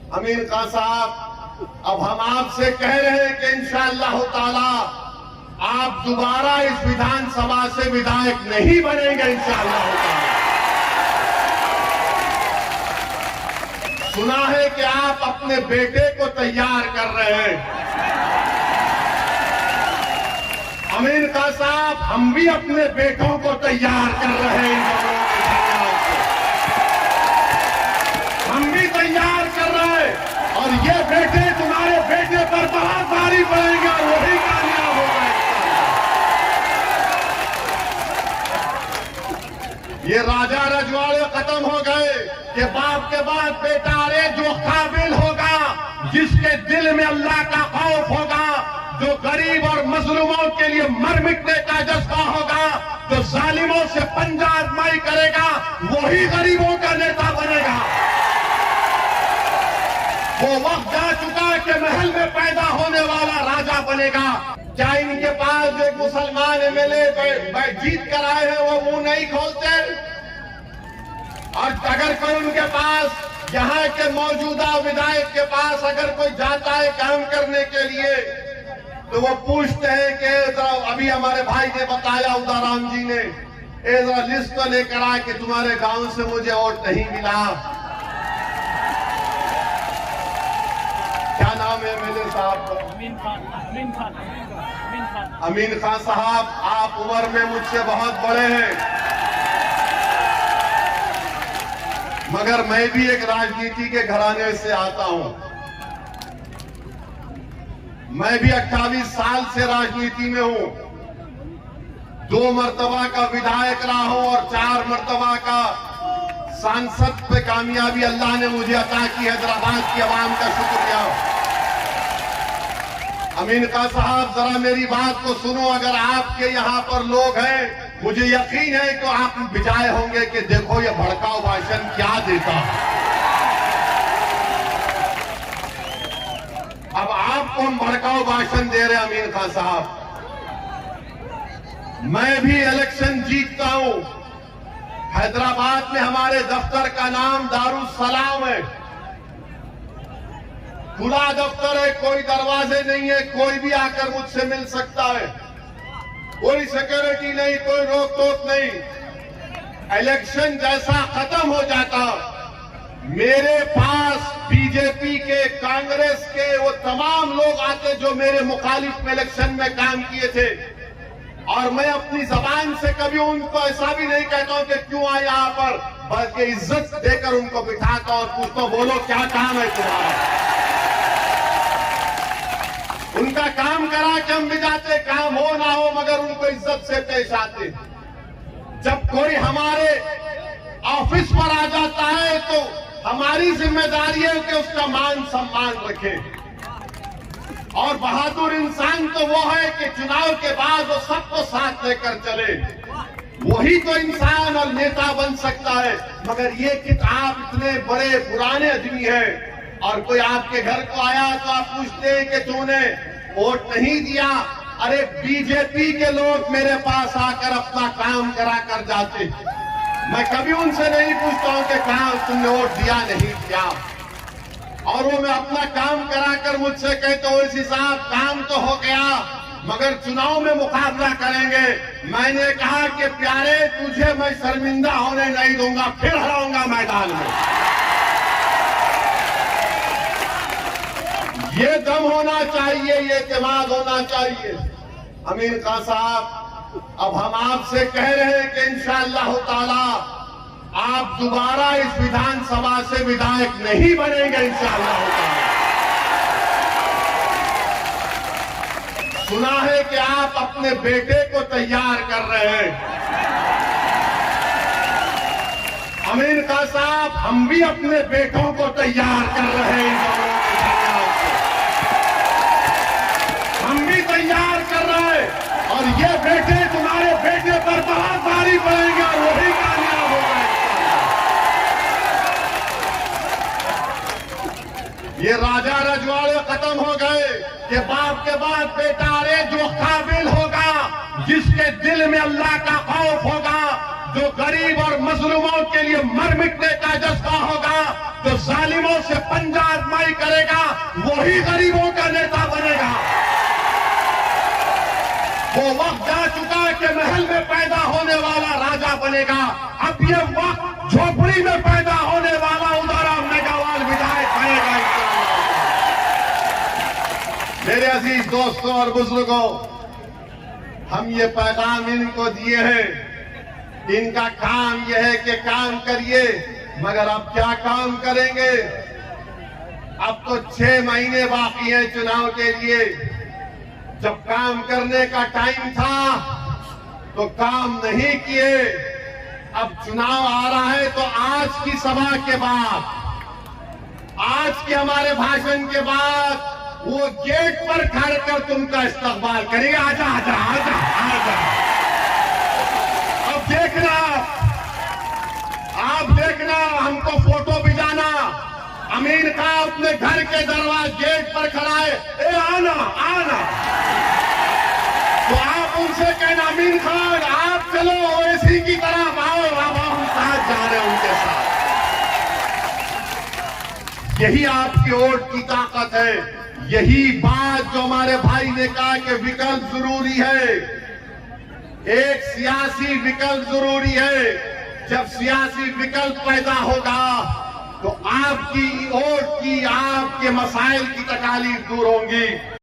अमीर खान साहब, अब हम आपसे कह रहे हैं कि इंशाअल्लाह ताला आप दोबारा इस विधानसभा से विधायक नहीं बनेंगे इंशाअल्लाह ताला। सुना है कि आप अपने बेटे को तैयार कर रहे हैं। अमीर खान साहब, हम भी अपने बेटों को तैयार कर रहे हैं। हम भी तैयार कर रहे हैं और ये बेटे तुम्हारे बेटे पर बहुत भारी पड़ेगा, वही कामयाब होगा। ये राजा रजवाड़े खत्म हो गए कि बाप के बाद बेटा, अरे जो काबिल होगा, जिसके दिल में अल्लाह का खौफ होगा, जो गरीब और मजलूमों के लिए मर मिटने का जज्बा होगा, जो जालिमों से पंजा आजमाई करेगा, वही गरीबों का नेता बनेगा। वो वक्त जा चुका है कि महल में पैदा होने वाला राजा बनेगा। क्या इनके पास जो मुसलमान एमएलए जीत कर आए हैं वो मुंह नहीं खोलते? और अगर कोई उनके पास, यहाँ के मौजूदा विधायक के पास अगर कोई जाता है काम करने के लिए, तो वो पूछते हैं कि अभी हमारे भाई ने बताया, उदाराम जी ने, जरा लिस्ट तो लेकर आए कि तुम्हारे गांव से मुझे वोट नहीं मिला। क्या नाम है एमएलए साहब? अमीन खान साहब, आप उम्र में मुझसे बहुत बड़े हैं, मगर मैं भी एक राजनीति के घराने से आता हूं। मैं भी 28 साल से राजनीति में हूं। 2 मर्तबा का विधायक रहा हूं और 4 मर्तबा का सांसद पे कामयाबी अल्लाह ने मुझे अता की। हैदराबाद की आवाम का शुक्रिया। अमीन खान साहब, जरा मेरी बात को सुनो। अगर आपके यहाँ पर लोग हैं, मुझे यकीन है कि आप बिजाए होंगे कि देखो ये भड़काऊ भाषण क्या देता। अब आपको हम भड़काऊ भाषण दे रहे हैं अमीन खान साहब। मैं भी इलेक्शन जीतता हूं। हैदराबाद में हमारे दफ्तर का नाम दारुस्सलाम है। खुला दफ्तर है, कोई दरवाजे नहीं है, कोई भी आकर मुझसे मिल सकता है, कोई सिक्योरिटी नहीं, कोई रोक टोक नहीं। इलेक्शन जैसा खत्म हो जाता, मेरे पास बीजेपी के, कांग्रेस के वो तमाम लोग आते जो मेरे मुखालिफ में इलेक्शन में काम किए थे, और मैं अपनी जबान से कभी उनको ऐसा भी नहीं कहता हूं कि क्यों आए यहाँ पर, बल्कि इज्जत देकर उनको बिठाता और पूछता, बोलो क्या काम है तुम्हारा। उनका काम करा कि हम भी जाते, काम हो ना हो, मगर उनको इज्जत से पेश आते। जब कोई हमारे ऑफिस पर आ जाता है तो हमारी जिम्मेदारी है कि उसका मान सम्मान रखें। और बहादुर इंसान तो वो है कि चुनाव के बाद वो सबको साथ लेकर चले, वही तो इंसान और नेता बन सकता है। मगर ये कि आप इतने बड़े पुराने आदमी हैं और कोई आपके घर को आया तो आप पूछते हैं कि तूने वोट नहीं दिया। अरे बीजेपी के लोग मेरे पास आकर अपना काम करा कर जाते, मैं कभी उनसे नहीं पूछता हूं कि कहा तुमने वोट दिया नहीं दिया, और वो मैं अपना काम कराकर मुझसे कहते हो इसी साहब काम तो हो गया, मगर चुनाव में मुकाबला करेंगे। मैंने कहा कि प्यारे, तुझे मैं शर्मिंदा होने नहीं दूंगा, फिर हराऊंगा मैदान में। ये दम होना चाहिए, ये एतमाद होना चाहिए। अमीर खान साहब, अब हम आपसे कह रहे हैं कि इंशाअल्लाह ताला आप दोबारा इस विधानसभा से विधायक नहीं बनेंगे इंशाअल्लाह ताला। सुना है कि आप अपने बेटे को तैयार कर रहे हैं। अमीर खान साहब, हम भी अपने बेटों को तैयार कर रहे हैं। हम भी तैयार कर रहे हैं और ये बेटे तुम्हारे बेटे पर बहुत भारी पड़ेगा, वही कामयाब होगा। ये राजा रजवाड़े खत्म हो गए कि बाप के बाद बेटा, अरे जो काबिल होगा, जिसके दिल में अल्लाह का खौफ होगा, जो गरीब और मजलूमों के लिए मर मिटने का जज्बा होगा, जो जालिमों से पंजा आजमाई वही गरीबों का नेता बनेगा। वो वक्त जा चुका कि महल में पैदा होने वाला राजा बनेगा। अब ये वक्त झोपड़ी में पैदा होने वाला उदाराम मेघवाल विधायक बनेगा। मेरे अजीज दोस्तों और बुजुर्गों, हम ये पैगाम इनको दिए हैं। इनका काम यह है कि काम करिए, मगर अब क्या काम करेंगे? अब तो 6 महीने बाकी हैं चुनाव के लिए। जब काम करने का टाइम था तो काम नहीं किए। अब चुनाव आ रहा है तो आज की सभा के बाद, आज के हमारे भाषण के बाद वो गेट पर खड़ कर तुमका इस्तकबाल करेंगे। आजा आजा आजा आजा। अब देखना, आप देखना, हमको फोटो भिजाना। अमीन खां अपने घर के दरवाजे गेट पर खड़ा है, ए आना आना। तो आप उनसे कहना, अमीन खान आप चलो ओवैसी की तरफ आओ। अब हम साथ जा रहे हैं उनके साथ। यही आपकी वोट की ताकत है। यही बात जो हमारे भाई ने कहा कि विकल्प जरूरी है, एक सियासी विकल्प जरूरी है। जब सियासी विकल्प पैदा होगा तो आपकी वोट की, आपके मसाइल की तकालीफ दूर होंगी।